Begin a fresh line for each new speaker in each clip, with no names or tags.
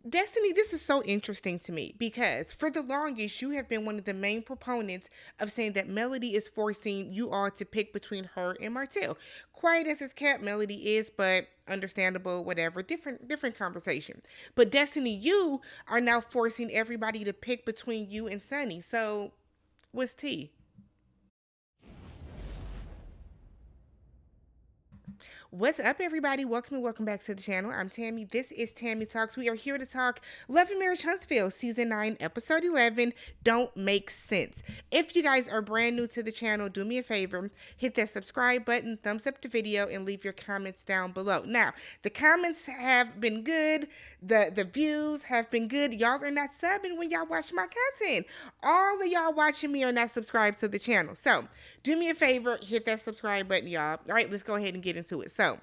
Destiny, this is so interesting to me because for the longest, you have been one of the main proponents of saying that Melody is forcing you all to pick between her and Martell. Quiet as it's kept, Melody is, but understandable, whatever. Different conversation. But Destiny, you are now forcing everybody to pick between you and Sunny. So, what's tea? What's up, everybody? Welcome and welcome back to the channel. I'm Tammy. This is Tammy Talks. We are here to talk Love and Marriage Huntsville, Season 9, Episode 11, Don't Make Sense. If you guys are brand new to the channel, do me a favor, hit that subscribe button, thumbs up the video, and leave your comments down below. Now, the comments have been good. The views have been good. Y'all are not subbing when y'all watch my content. All of y'all watching me are not subscribed to the channel. So, do me a favor, hit that subscribe button, y'all. All right, let's go ahead and get into it. So,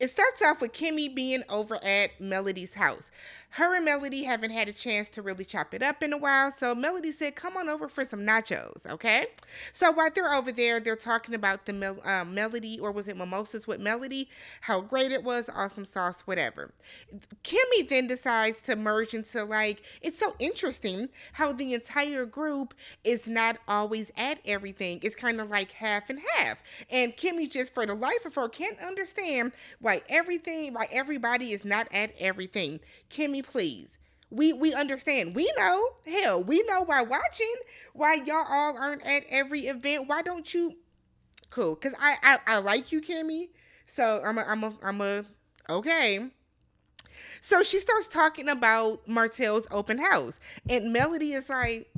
it starts off with Kimmy being over at Melody's house. Her and Melody haven't had a chance to really chop it up in a while, so Melody said, come on over for some nachos, okay? So while they're over there, they're talking about the Melody, or was it Mimosas with Melody, how great it was, awesome sauce, whatever. Kimmy then decides to merge into, like, it's so interesting how the entire group is not always at everything. It's kind of like half and half. And Kimmy just, for the life of her, can't understand why everybody is not at everything. Kimmy, please. We understand. We know. Hell, we know by watching why y'all all aren't at every event. Why don't you? Cool. Cause I like you, Kimmy. So I'm a okay. So she starts talking about Martell's open house, and Melody is like,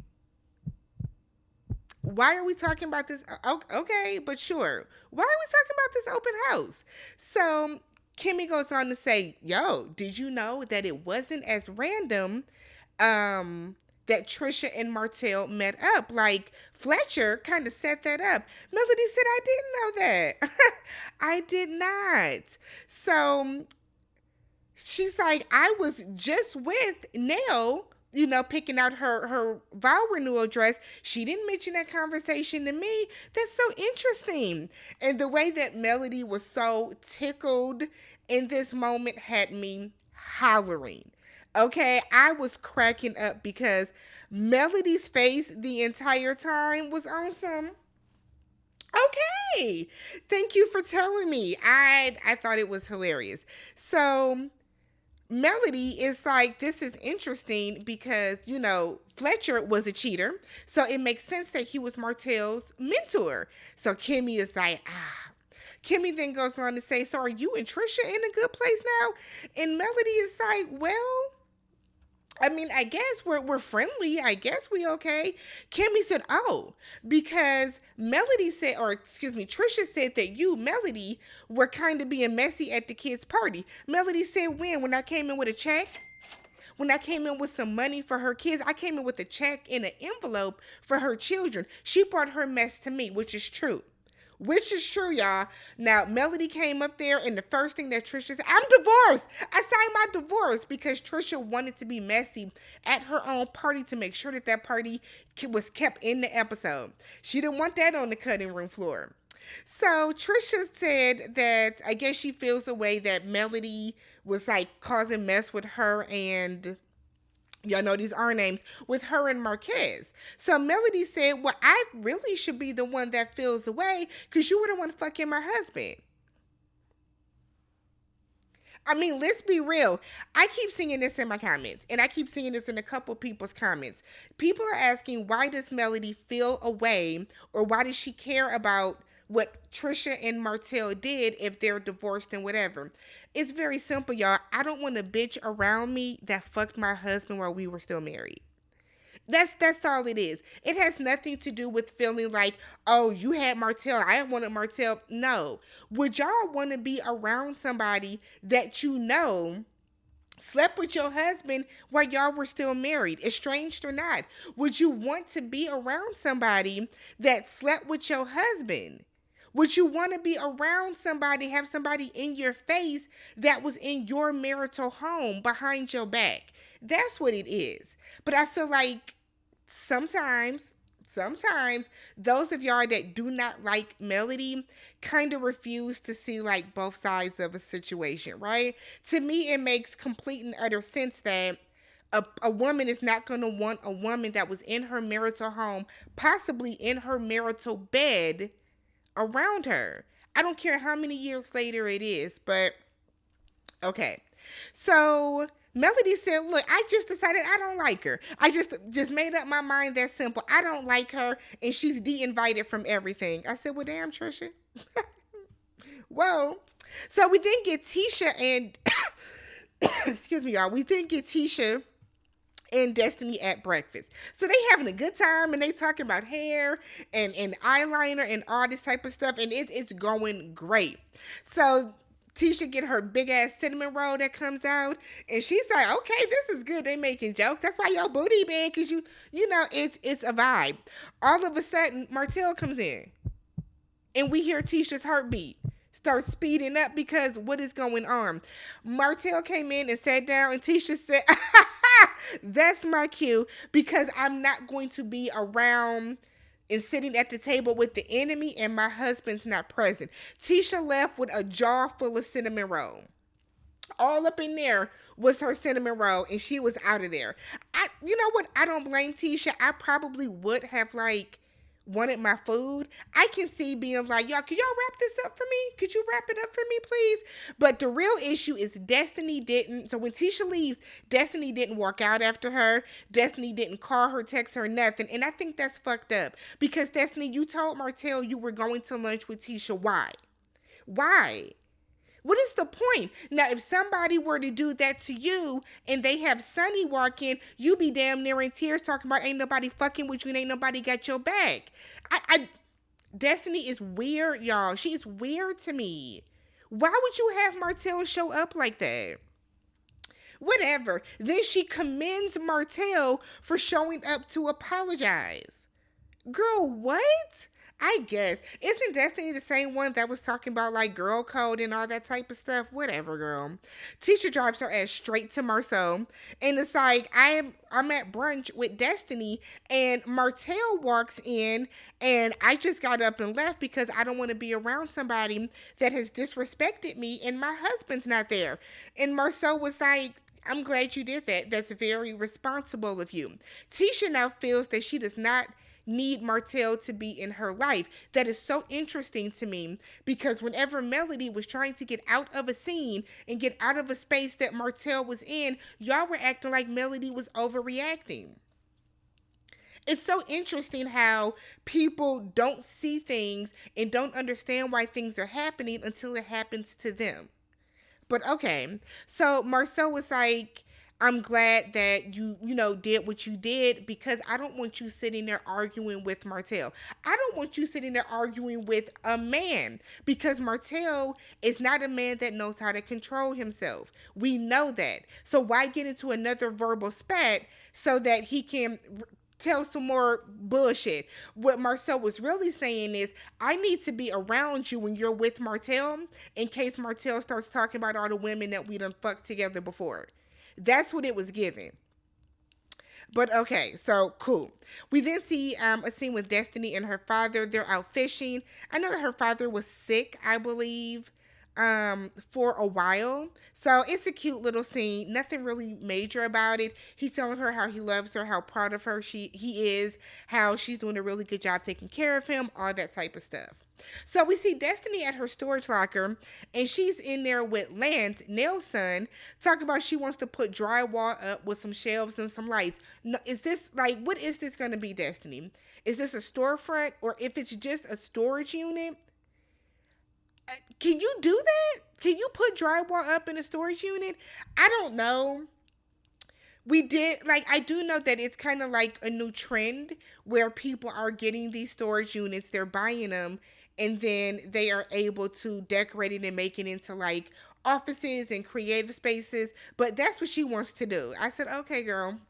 why are we talking about this? Okay, but sure. Why are we talking about this open house? So Kimmy goes on to say, yo, did you know that it wasn't as random that Tricia and Martell met up? Like, Fletcher kind of set that up. Melody said, I didn't know that. I did not. So she's like, I was just with Nell, picking out her vow renewal dress. She didn't mention that conversation to me. That's so interesting. And the way that Melody was so tickled in this moment had me hollering. Okay, I was cracking up because Melody's face the entire time was on some, okay, thank you for telling me. I thought it was hilarious. So Melody is like, this is interesting because, Fletcher was a cheater. So it makes sense that he was Martell's mentor. So Kimmy is like, Kimmy then goes on to say, so are you and Tricia in a good place now? And Melody is like, well, I mean, I guess we're friendly. I guess we okay. Kimmy said, oh, because Melody said, or excuse me, Tricia said that you, Melody, were kind of being messy at the kids' party. Melody said, when I came in with a check? When I came in with some money for her kids, I came in with a check in an envelope for her children. She brought her mess to me, which is true. Which is true, y'all. Now, Melody came up there, and the first thing that Trisha said, I'm divorced. I signed my divorce because Trisha wanted to be messy at her own party to make sure that that party was kept in the episode. She didn't want that on the cutting room floor. So Trisha said that I guess she feels the way that Melody was like causing mess with her and y'all know these are names with her and Marquez. So Melody said, well, I really should be the one that feels away because you were the one fucking my husband. I mean, let's be real. I keep seeing this in my comments, and I keep seeing this in a couple people's comments. People are asking, why does Melody feel away, or why does she care about what Trisha and Martell did if they're divorced and whatever? It's very simple, y'all. I don't want a bitch around me that fucked my husband while we were still married. That's all it is. It has nothing to do with feeling like, oh, you had Martell, I wanted Martell. No. Would y'all want to be around somebody that slept with your husband while y'all were still married, estranged or not? Would you want to be around somebody that slept with your husband? Would you want to be around somebody, have somebody in your face that was in your marital home behind your back? That's what it is. But I feel like sometimes sometimes those of y'all that do not like Melody kind of refuse to see like both sides of a situation, right? To me, it makes complete and utter sense that a woman is not going to want a woman that was in her marital home, possibly in her marital bed, around her. I don't care how many years later it is, but okay. So Melody said, "Look, I just decided I don't like her. I just made up my mind that simple. I don't like her, and she's de-invited from everything." I said, "Well, damn, Trisha." Well, so we then get Tisha and excuse me, y'all. We then get Tisha and Destiny at breakfast. So they having a good time and they talking about hair and eyeliner and all this type of stuff, and it's going great. So Tisha get her big ass cinnamon roll that comes out, and she's like, "Okay, this is good." They making jokes. That's why your booty big, cause you know it's a vibe. All of a sudden, Martell comes in, and we hear Tisha's heartbeat start speeding up because what is going on? Martell came in and sat down, and Tisha said, "That's my cue because I'm not going to be around and sitting at the table with the enemy and my husband's not present." Tisha left with a jar full of cinnamon roll. All up in there was her cinnamon roll, and she was out of there. You know what? I don't blame Tisha. I probably would have like wanted my food. I can see being like, "Y'all, could y'all wrap this up for me? Could you wrap it up for me, please?" But the real issue is Destiny didn't. So when Tisha leaves, Destiny didn't walk out after her. Destiny didn't call her, text her, nothing. And I think that's fucked up because Destiny, you told Martell you were going to lunch with Tisha. Why? Why? What is the point? Now, if somebody were to do that to you and they have Sonny walk in, you be damn near in tears talking about ain't nobody fucking with you and ain't nobody got your back. Destiny is weird, y'all. She is weird to me. Why would you have Martell show up like that? Whatever. Then she commends Martell for showing up to apologize. Girl, what? I guess. Isn't Destiny the same one that was talking about like girl code and all that type of stuff? Whatever, girl. Tisha drives her ass straight to Marsau, and it's like I'm at brunch with Destiny, and Martell walks in, and I just got up and left because I don't want to be around somebody that has disrespected me, and my husband's not there. And Marsau was like, "I'm glad you did that. That's very responsible of you." Tisha now feels that she does not need Martell to be in her life. That is so interesting to me because whenever Melody was trying to get out of a scene and get out of a space that Martell was in, y'all were acting like Melody was overreacting. It's so interesting how people don't see things and don't understand why things are happening until it happens to them. But okay, so Marsau was like, "I'm glad that you did what you did because I don't want you sitting there arguing with Martell. I don't want you sitting there arguing with a man because Martell is not a man that knows how to control himself. We know that. So why get into another verbal spat so that he can tell some more bullshit?" What Marsau was really saying is, "I need to be around you when you're with Martell in case Martell starts talking about all the women that we done fucked together before." That's what it was giving. But okay, so cool. We then see a scene with Destiny and her father. They're out fishing. I know that her father was sick, I believe, for a while. So it's a cute little scene. Nothing really major about it. He's telling her how he loves her, how proud of her he is, how she's doing a really good job taking care of him, all that type of stuff. So we see Destiny at her storage locker, and she's in there with Lance, Nail's son, talking about she wants to put drywall up with some shelves and some lights. No, is this like, what is this going to be, Destiny? Is this a storefront, or if it's just a storage unit? Can you do that? Can you put drywall up in a storage unit? I don't know. We did, like, I do know that it's kind of like a new trend where people are getting these storage units, they're buying them, and then they are able to decorate it and make it into like offices and creative spaces. But that's what she wants to do. I said, "Okay, girl,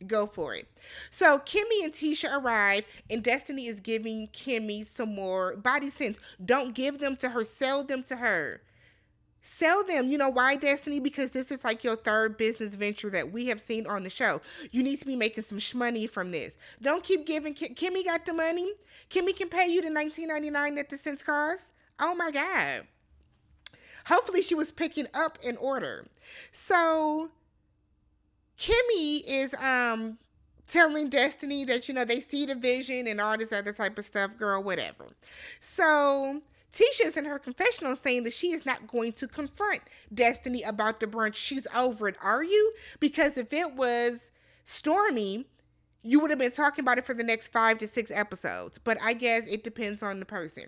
go for it." So Kimmy and Tisha arrive, and Destiny is giving Kimmy some more body scents. Don't give them to her, sell them to her. Sell them. You know why, Destiny? Because this is like your third business venture that we have seen on the show. You need to be making some shmoney from this. Don't keep giving. Kimmy got the money. Kimmy can pay you the $19.99 that the cents cost. Oh my God. Hopefully she was picking up an order. So Kimmy is telling Destiny that, you know, they see the vision and all this other type of stuff, girl, whatever. So Tisha's in her confessional saying that she is not going to confront Destiny about the brunch. She's over it. Are you? Because if it was Stormy, you would have been talking about it for the next 5 to 6 episodes. But I guess it depends on the person.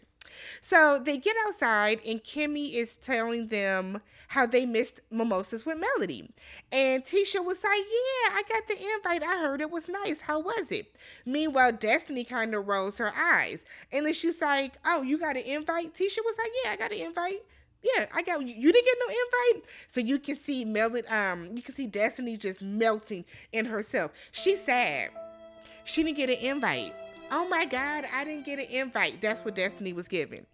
So they get outside and Kimmy is telling them how they missed mimosas with Melody. And Tisha was like, yeah, I got the invite. I heard it was nice. How was it? Meanwhile, Destiny kind of rolls her eyes. And then she's like, oh, you got an invite? Tisha was like, yeah, I got an invite. Yeah, I got you. Didn't get no invite, so you can see Melody. You can see Destiny just melting in herself. She's sad. She didn't get an invite. Oh my God, I didn't get an invite. That's what Destiny was given.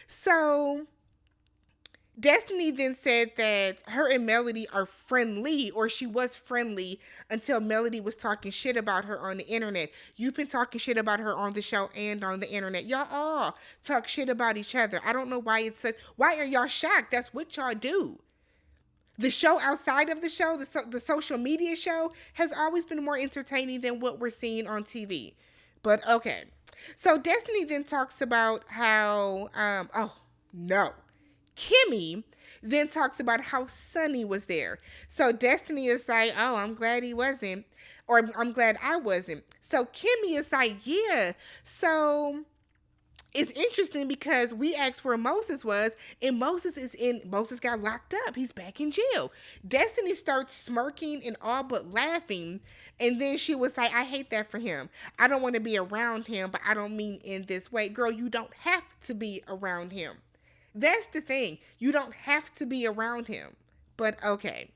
So Destiny then said that her and Melody are friendly, or she was friendly until Melody was talking shit about her on the internet. You've been talking shit about her on the show and on the internet. Y'all all talk shit about each other. I don't know why it's such. Why are y'all shocked? That's what y'all do. The show outside of the show, the social media show, has always been more entertaining than what we're seeing on TV. But okay. So Destiny then talks about how, oh no. Kimmy then talks about how Sonny was there. So Destiny is like, oh, I'm glad he wasn't. Or I'm glad I wasn't. So Kimmy is like, yeah. So it's interesting because we asked where Moses was, and Moses got locked up. He's back in jail. Destiny starts smirking and all but laughing. And then she was like, I hate that for him. I don't want to be around him, but I don't mean in this way. Girl, you don't have to be around him. That's the thing. You don't have to be around him. But okay.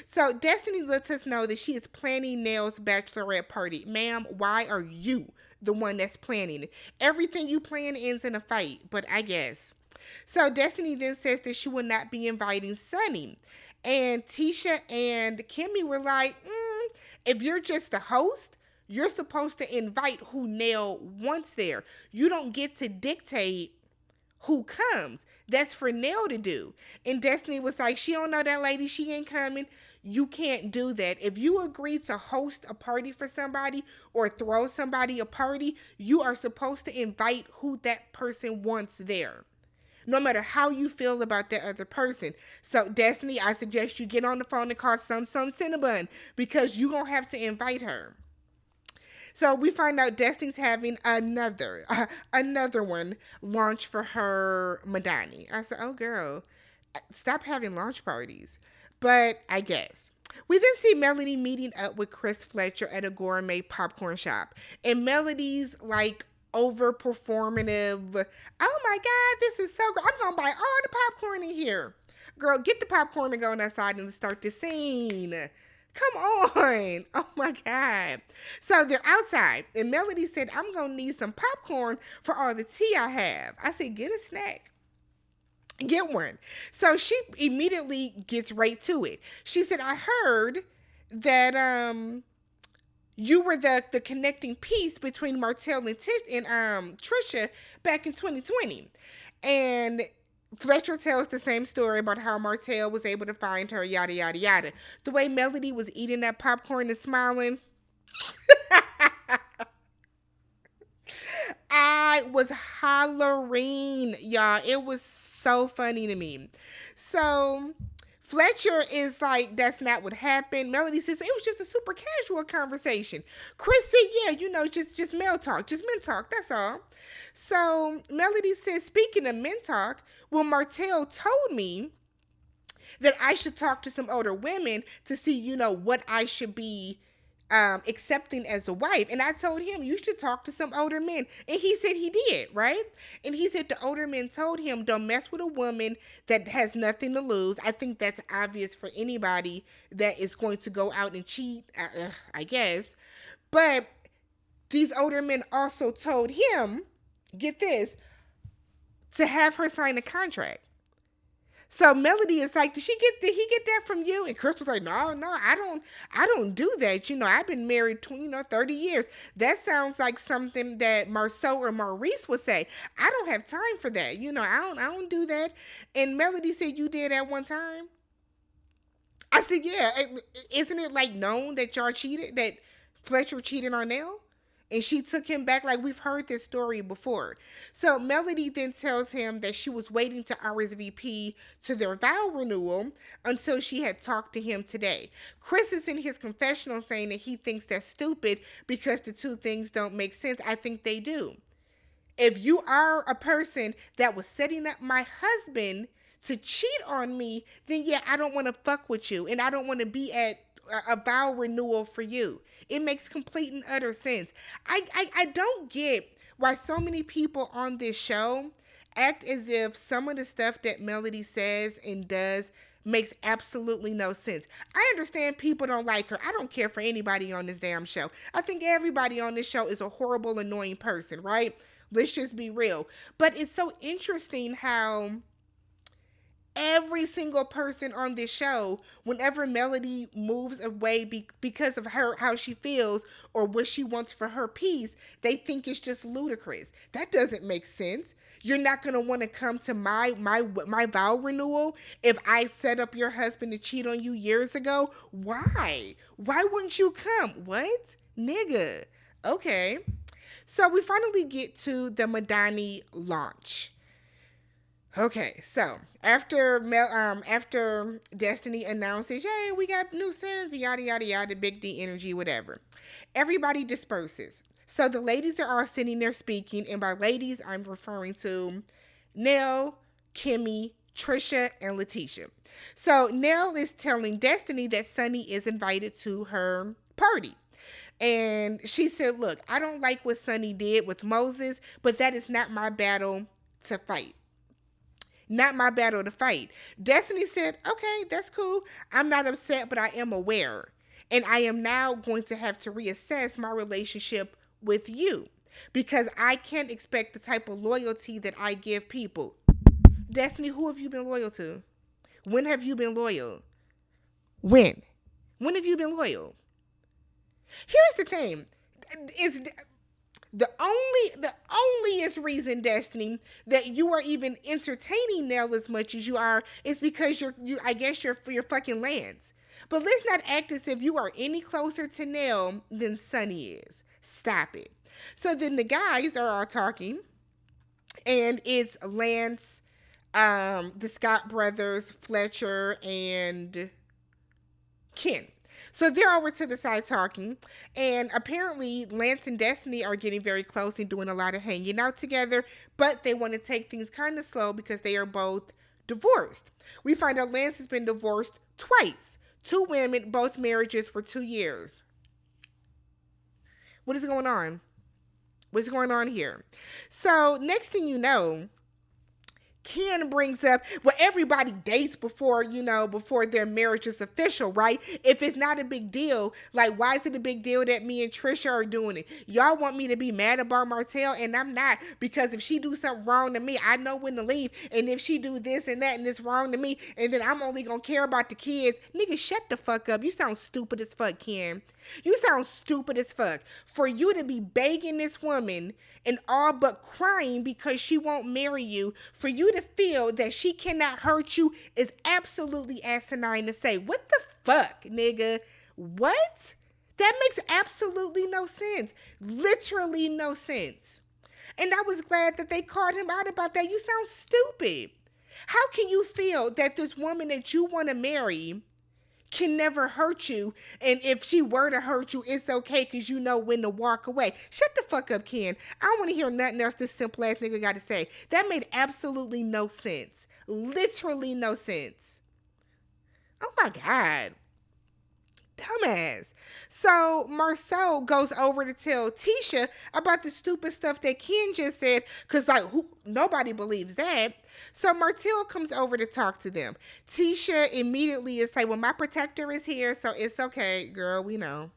So Destiny lets us know that she is planning Nell's bachelorette party. Ma'am, why are you the one that's planning it? Everything you plan ends in a fight, but I guess. So Destiny then says that she will not be inviting Sonny. And Tisha and Kimmy were like, if you're just the host, you're supposed to invite who Nell wants there. You don't get to dictate who comes. That's for Nell to do. And Destiny was like, she don't know that lady. She ain't coming. You can't do that. If you agree to host a party for somebody or throw somebody a party, you are supposed to invite who that person wants there, no matter how you feel about that other person. So Destiny, I suggest you get on the phone and call Sun Cinnabon, because you're going to have to invite her. So we find out Destiny's having another one launch for her Madani. I said, oh girl, stop having launch parties. But I guess. We then see Melody meeting up with Chris Fletcher at a gourmet popcorn shop. And Melody's like over performative. Oh my God, this is so great. I'm going to buy all the popcorn in here. Girl, get the popcorn and go outside and start the scene. Come on. Oh my God. So they're outside and Melody said, I'm going to need some popcorn for all the tea I have. I said, get a snack. Get one. So she immediately gets right to it. She said, I heard that you were the connecting piece between Martell and Tricia back in 2020. And Fletcher tells the same story about how Martell was able to find her, yada, yada, yada. The way Melody was eating that popcorn and smiling. I was hollering, y'all. It was so funny to me. So Fletcher is like, that's not what happened. Melody says, it was just a super casual conversation. Chris said, yeah, just male talk, just men talk, that's all. So Melody says, speaking of men talk, well, Martell told me that I should talk to some older women to see, what I should be accepting as a wife. And I told him, you should talk to some older men. And he said he did, right? And he said the older men told him, don't mess with a woman that has nothing to lose. I think that's obvious for anybody that is going to go out and cheat, I guess. But these older men also told him, get this, to have her sign a contract. So Melody is like, did he get that from you? And Chris was like, no, I don't do that. I've been married 30 years. That sounds like something that Marsau or Maurice would say. I don't have time for that. I don't do that. And Melody said, you did at one time. I said, yeah. Isn't it like known that y'all cheated, that Fletcher cheated on Nell? And she took him back. Like, we've heard this story before. So Melody then tells him that she was waiting to RSVP to their vow renewal until she had talked to him today. Chris is in his confessional saying that he thinks that's stupid because the two things don't make sense. I think they do. If you are a person that was setting up my husband to cheat on me, then yeah, I don't want to fuck with you. And I don't want to be at a vow renewal for you. It makes complete and utter sense. I don't get why so many people on this show act as if some of the stuff that Melody says and does makes absolutely no sense. I understand people don't like her. I don't care for anybody on this damn show. I think everybody on this show is a horrible, annoying person, right? Let's just be real. But it's so interesting how every single person on this show, whenever Melody moves away because of how she feels or what she wants for her peace, they think it's just ludicrous. That doesn't make sense. You're not going to want to come to my vow renewal if I set up your husband to cheat on you years ago. Why? Why wouldn't you come? What? Nigga. Okay. So we finally get to the Madani launch. Okay, so after Destiny announces, "Yay, we got new sins," yada yada yada, big D energy, whatever, everybody disperses. So the ladies are all sitting there speaking, and by ladies, I'm referring to Nell, Kimmy, Tricia, and Letitia. So Nell is telling Destiny that Sunny is invited to her party. And she said, "Look, I don't like what Sunny did with Moses, but that is not my battle to fight. Not my battle to fight." Destiny said, "Okay, that's cool. I'm not upset, but I am aware. And I am now going to have to reassess my relationship with you because I can't expect the type of loyalty that I give people." Destiny, who have you been loyal to? When have you been loyal? When? When have you been loyal? Here's the thing. Is the onlyest reason, Destiny, that you are even entertaining Nell as much as you are is because you're fucking Lance. But let's not act as if you are any closer to Nell than Sunny is. Stop it. So then the guys are all talking, and it's Lance, the Scott brothers, Fletcher, and Ken. So they're over to the side talking, and apparently Lance and Destiny are getting very close and doing a lot of hanging out together, but they want to take things kind of slow because they are both divorced. We find out Lance has been divorced twice. 2 women, both marriages for 2 years. What is going on? What's going on here? So next thing you know, Ken brings up, well, everybody dates before their marriage is official, right? If it's not a big deal, like, why is it a big deal that me and Trisha are doing it? Y'all want me to be mad about Martell, and I'm not, because if she do something wrong to me, I know when to leave, and if she do this and that and it's wrong to me, and then I'm only gonna care about the kids. Nigga, shut the fuck up. You sound stupid as fuck, Ken. You sound stupid as fuck. For you to be begging this woman and all but crying because she won't marry you, for you to feel that she cannot hurt you, is absolutely asinine to say. What the fuck, nigga? What? That makes absolutely no sense. Literally no sense. And I was glad that they called him out about that. You sound stupid. How can you feel that this woman that you want to marry can never hurt you, and if she were to hurt you, it's okay because you know when to walk away? Shut the fuck up, Ken. I don't want to hear nothing else this simple ass nigga got to say. That made absolutely no sense. Literally no sense. Oh my God. Dumbass. So Marsau goes over to tell Tisha about the stupid stuff that Ken just said, because nobody believes that. So Martell comes over to talk to them. Tisha immediately is like, well, my protector is here, so it's okay, girl. We know.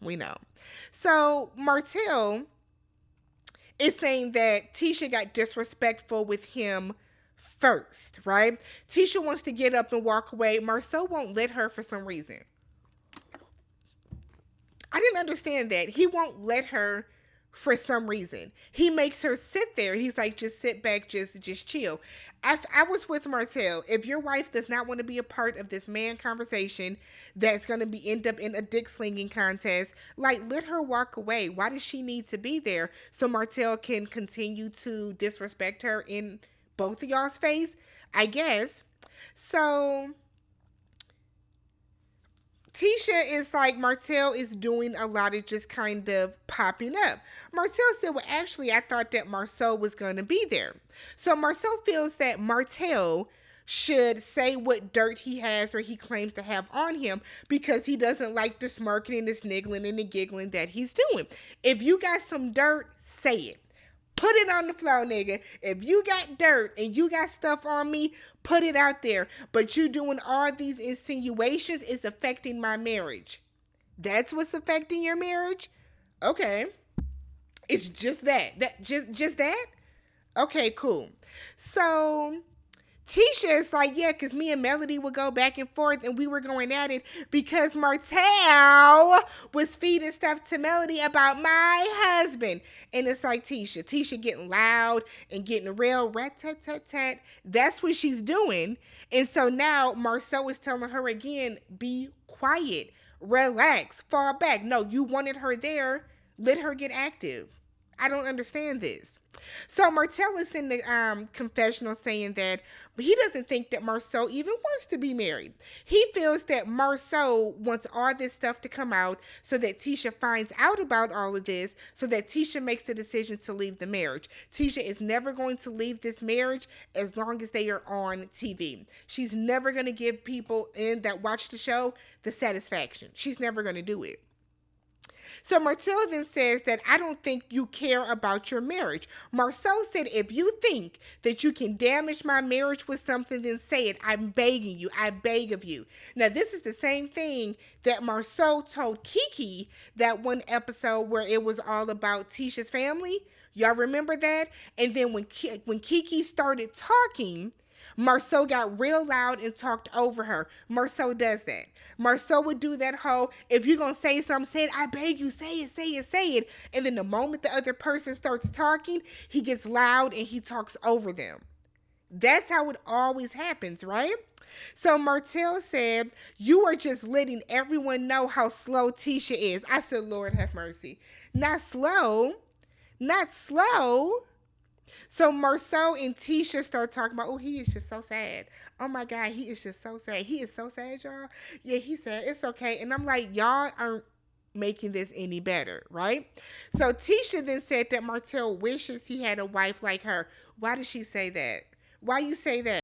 So Martell is saying that Tisha got disrespectful with him first, right? Tisha wants to get up and walk away. Marsau won't let her for some reason. I didn't understand that. He won't let her for some reason. He makes her sit there. He's like, just sit back, just chill. I was with Martell. If your wife does not want to be a part of this man conversation that's going to be end up in a dick slinging contest, like, let her walk away. Why does she need to be there so Martell can continue to disrespect her in both of y'all's face? I guess. So Tisha is like, Martell is doing a lot of just kind of popping up. Martell said, well, actually, I thought that Marsau was going to be there. So Marsau feels that Martell should say what dirt he has or he claims to have on him because he doesn't like the smirking and the sniggling and the giggling that he's doing. If you got some dirt, say it. Put it on the floor, nigga. If you got dirt and you got stuff on me, put it out there. But you doing all these insinuations is affecting my marriage. That's what's affecting your marriage? Okay. It's just that. Just that? Okay, cool. So Tisha is like, yeah, because me and Melody would go back and forth and we were going at it because Martell was feeding stuff to Melody about my husband. And it's like Tisha getting loud and getting real rat-tat-tat-tat. That's what she's doing. And so now Marsau is telling her again, be quiet, relax, fall back. No, you wanted her there. Let her get active. I don't understand this. So Martell is in the confessional saying that he doesn't think that Marsau even wants to be married. He feels that Marsau wants all this stuff to come out so that Tisha finds out about all of this so that Tisha makes the decision to leave the marriage. Tisha is never going to leave this marriage as long as they are on TV. She's never going to give people that watch the show the satisfaction. She's never going to do it. So Martell then says that I don't think you care about your marriage. Marsau said, if you think that you can damage my marriage with something, then say it. I'm begging you. I beg of you. Now, this is the same thing that Marsau told Kiki that one episode where it was all about Tisha's family. Y'all remember that? And then when Kiki started talking, Marsau got real loud and talked over her. Marsau does that. Marsau would do that whole, if you're going to say something, say it. I beg you, say it, say it, say it. And then the moment the other person starts talking, he gets loud and he talks over them. That's how it always happens, right? So Martell said, you are just letting everyone know how slow Tisha is. I said, Lord have mercy. Not slow. Not slow. So Marsau and Tisha start talking about, oh, he is just so sad. Oh my God, he is just so sad. He is so sad, y'all. Yeah, he said, it's okay. And I'm like, y'all aren't making this any better, right? So Tisha then said that Martell wishes he had a wife like her. Why did she say that? Why you say that?